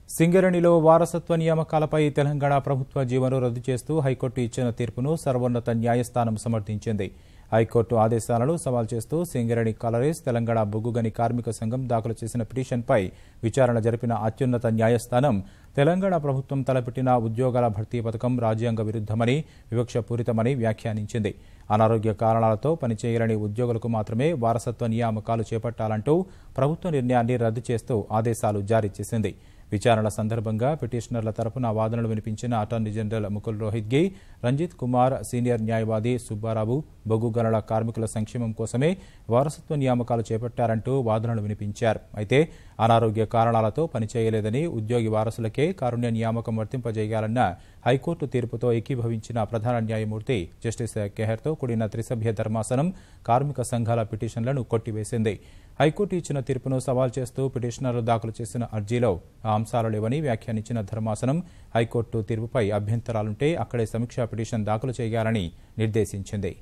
సింగరేణిలో వారసత్వ నియామకాలపై తెలంగాణ ప్రభుత్వ జీవోను రద్దు చేస్తూ హైకోర్టు ఇచ్చిన తీర్పును సర్వోన్నత న్యాయస్థానం సమర్థించింది. హైకోర్టు ఆదేశాలను సవాల్ చేస్తూ సింగరేణి కాలరీస్ తెలంగాణ బొగ్గుగని కార్మిక సంఘం దాఖలు చేసిన పిటిషన్పై విచారణ జరిపిన అత్యున్నత న్యాయస్థానం తెలంగాణ ప్రభుత్వం తలపెట్టిన ఉద్యోగాల భర్తీ పథకం రాజ్యాంగ విరుద్దమని, వివక్షపూరితమని వ్యాఖ్యానించింది. అనారోగ్య కారణాలతో పనిచేయలేని ఉద్యోగులకు మాత్రమే వారసత్వ నియామకాలు చేపట్టాలంటూ ప్రభుత్వ నిర్ణయాన్ని రద్దు చేస్తూ ఆదేశాలు జారీ చేసింది. విచారణ సందర్భంగా పిటిషనర్ల తరపున వాదనలు వినిపించిన attorney general Mukul Rohatgi, Ranjit Kumar, senior న్యాయవాది సుబ్బారావు బొగ్గు గనుల కార్మికుల సంక్షేమం కోసమే వారసత్వ నియామకాలు చేపట్టారంటూ వాదనలు వినిపించారు. అయితే అనారోగ్య కారణాలతో పనిచేయలేదని ఉద్యోగి వారసులకే కారుణ్య నియామకం వర్తింపజేయాలన్న హైకోర్టు తీర్పుతో ఏకీభవించిన ప్రధాన న్యాయమూర్తి జస్టిస్ కెహర్తో కూడిన త్రిసభ్య ధర్మాసనం కార్మిక సంఘాల పిటిషన్లను కొట్టివేసింది. హైకోర్టు ఇచ్చిన తీర్పును సవాల్ చేస్తూ పిటిషనర్లు దాఖలు చేసిన అర్జీలో ఆ అంశాలు లేవని వ్యాఖ్యానించిన ధర్మాసనం హైకోర్టు తీర్పుపై అభ్యంతరాలుంటే అక్కడే సమీక్షా పిటిషన్ దాఖలు చేయాలని నిర్దేశించింది.